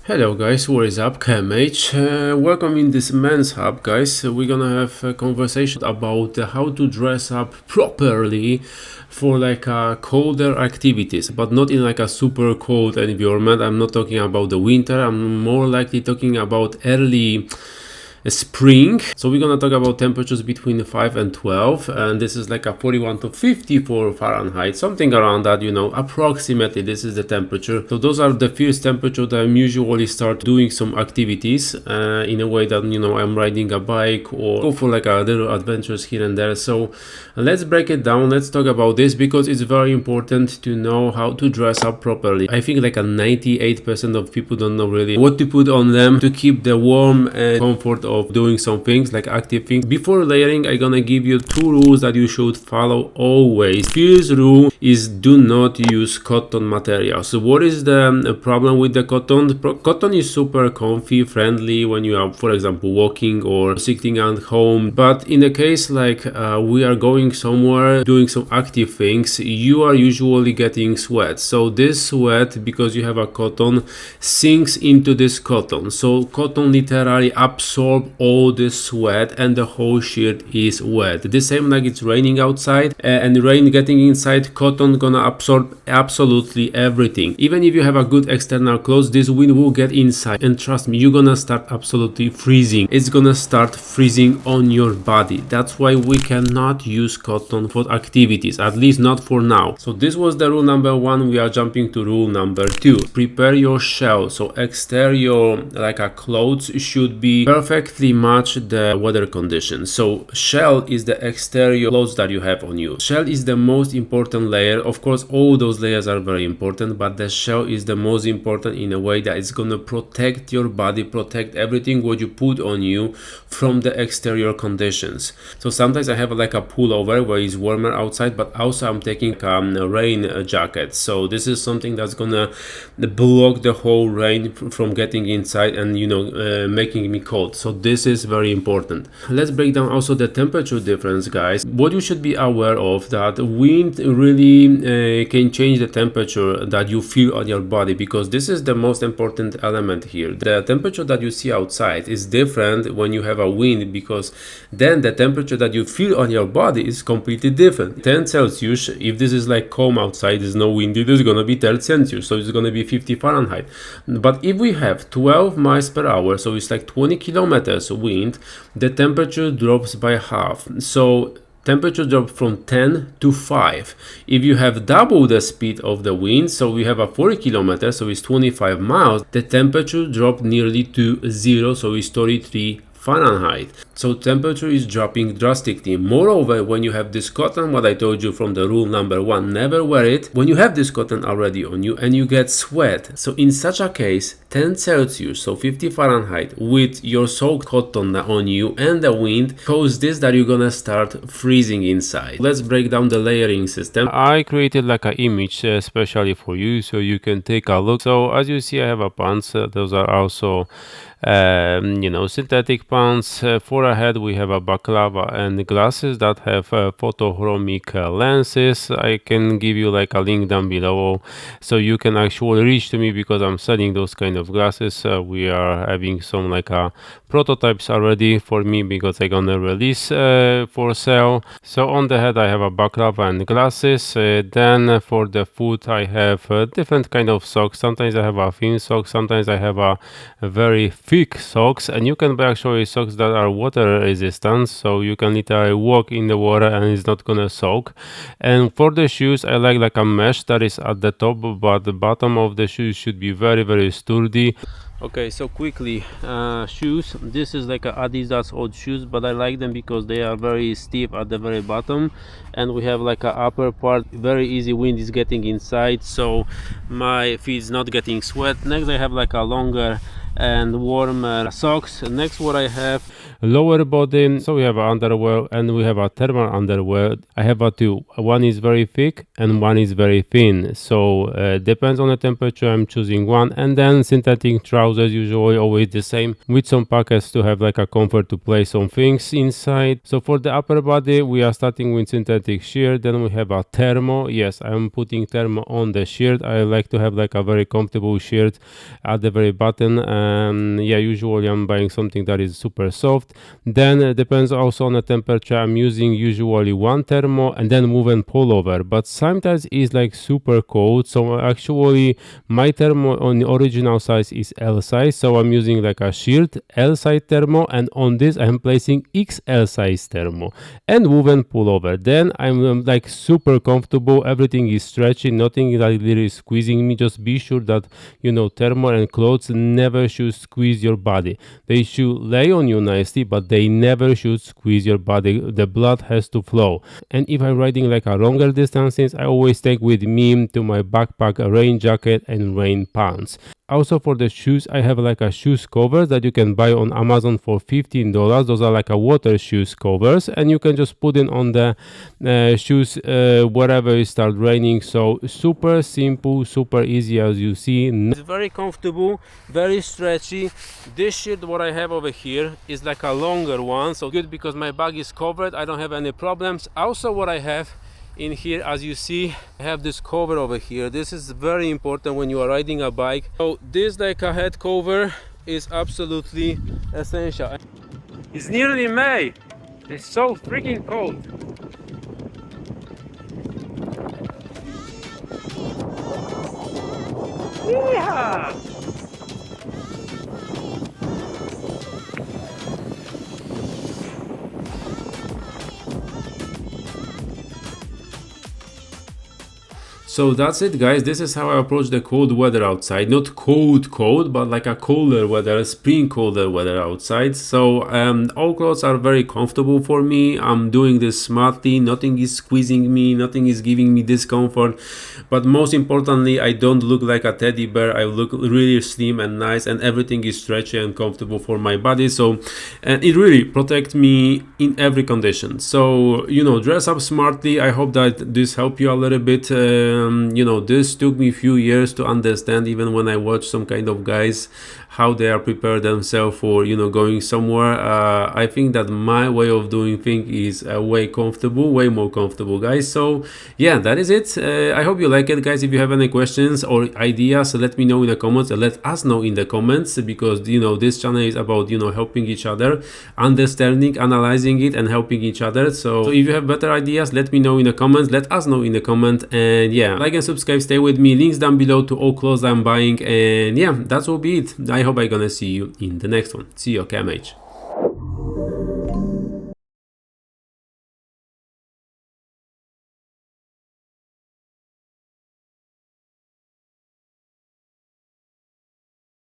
Hello guys, what is up? KMH. Welcome in this men's hub, guys. We're gonna have a conversation about how to dress up properly for colder activities, but not in like a super cold environment. I'm not talking about the winter. I'm more likely talking about early spring. So we're gonna talk about temperatures between 5 and 12, and this is like a 41 to 54 Fahrenheit, something around that, approximately. This is the temperature. So those are the first temperature that I usually start doing some activities in a way that I'm riding a bike or go for like a little adventures here and there. So let's break it down. Let's talk about this because it's very important to know how to dress up properly. I think like a 98% of people don't know really what to put on them to keep the warm and comfort of doing some things like active things. Before layering, I'm gonna give you two rules that you should follow always. First rule is do not use cotton material. So what is the problem with the cotton? Cotton is super comfy, friendly when you are, for example, walking or sitting at home. But in a case like we are going somewhere doing some active things, you are usually getting sweat. So this sweat, because you have a cotton, sinks into this cotton. So cotton literally absorbs all the sweat and the whole shirt is wet. The same like it's raining outside and rain getting inside, cotton gonna absorb absolutely everything. Even if you have a good external clothes, this wind will get inside, and trust me, you're gonna start absolutely freezing. It's gonna start freezing on your body. That's why we cannot use cotton for activities, at least not for now. So this was the rule number one. We are jumping to rule number two. Prepare your shell. So exterior clothes should be perfectly match the weather conditions. So shell is the exterior clothes that you have on you. Shell is the most important layer. Of course, all those layers are very important, but the shell is the most important in a way that it's gonna protect your body, protect everything what you put on you from the exterior conditions. So sometimes I have like a pullover where it's warmer outside, but also I'm taking a rain jacket. So this is something that's gonna block the whole rain from getting inside and making me cold. So this is very important. Let's break down also the temperature difference, guys. What you should be aware of, that wind really can change the temperature that you feel on your body, because this is the most important element here. The temperature that you see outside is different when you have a wind, because then the temperature that you feel on your body is completely different. 10 Celsius, if this is like calm outside, there's no wind, it is gonna be 10 Celsius, so it's gonna be 50 Fahrenheit. But if we have 12 miles per hour, so it's like 20 kilometers wind, the temperature drops by half. So temperature drop from 10 to 5. If you have double the speed of the wind, so we have a 40 kilometers, so it's 25 miles, the temperature drop nearly to 0, so it's 33 Fahrenheit. So temperature is dropping drastically. Moreover, when you have this cotton, what I told you from the rule number one, never wear it when you have this cotton already on you and you get sweat. So in such a case, 10 Celsius, so 50 Fahrenheit, with your soaked cotton on you and the wind, cause this that you're gonna start freezing inside. Let's break down the layering system. I created like an image especially for you, so you can take a look. So as you see, I have a pants. Those are also synthetic pants. For a head we have a balaclava and glasses that have photochromic lenses. I can give you like a link down below so you can actually reach to me, because I'm selling those kind of glasses. We are having some prototypes already for me, because I'm gonna release for sale. So on the head I have a balaclava and glasses. Then for the foot I have different kind of socks. Sometimes I have a thin sock, sometimes I have a very thick socks, and you can buy actually socks that are water resistant, so you can literally walk in the water and it's not gonna soak. And for the shoes I like a mesh that is at the top, but the bottom of the shoes should be very sturdy. Okay, so quickly, shoes. This is like a Adidas old shoes, but I like them because they are very stiff at the very bottom, and we have like a upper part, very easy wind is getting inside, so my feet is not getting sweat. Next I have like a longer and warmer socks. Next, what I have, lower body, so we have underwear and we have a thermal underwear. I have a two, one is very thick and one is very thin, so depends on the temperature, I'm choosing one. And then synthetic trousers, usually always the same, with some pockets to have like a comfort to place some things inside. So for the upper body, we are starting with synthetic shirt, then we have a thermo. Yes, I'm putting thermo on the shirt. I like to have like a very comfortable shirt at the very bottom, and yeah, usually I'm buying something that is super soft. Then depends also on the temperature, I'm using usually one thermo and then woven pullover, but sometimes it's like super cold, so actually my thermo on the original size is L size, so I'm using like a shirt L size thermo, and on this I'm placing XL size thermo and woven pullover. Then I'm like super comfortable, everything is stretchy, nothing is like literally squeezing me. Just be sure that thermo and clothes never should squeeze your body. They should lay on you nicely, but they never should squeeze your body. The blood has to flow. And if I'm riding like a longer distances, I always take with me to my backpack a rain jacket and rain pants. Also for the shoes, I have like a shoes cover that you can buy on Amazon for $15. Those are like a water shoes covers, and you can just put it on the shoes wherever it starts raining. So super simple, super easy, as you see. It's very comfortable, very stretchy. This shirt what I have over here is like a longer one, so good because my bag is covered, I don't have any problems. Also what I have in here, as you see, I have this cover over here. This is very important when you are riding a bike. So this like a head cover is absolutely essential. It's nearly May. It's so freaking cold. Yeah. So that's it, guys. This is how I approach the cold weather outside. Not cold, but like a colder weather, spring colder weather outside. So all clothes are very comfortable for me. I'm doing this smartly. Nothing is squeezing me. Nothing is giving me discomfort. But most importantly, I don't look like a teddy bear. I look really slim and nice, and everything is stretchy and comfortable for my body. So it really protects me in every condition. So dress up smartly. I hope that this helped you a little bit. This took me a few years to understand, even when I watch some kind of guys how they are prepared themselves for going somewhere. I think that my way of doing things is way more comfortable, guys. So yeah, that is it. I hope you like it, guys. If you have any questions or ideas, let me know in the comments. Let us know in the comments, because this channel is about helping each other, understanding, analyzing it, and helping each other. So if you have better ideas, let me know in the comments. Let us know in the comment. And yeah, like and subscribe, stay with me, links down below to all clothes I'm buying. And yeah, that will be it. I hope I'm gonna see you in the next one. See you, KMH.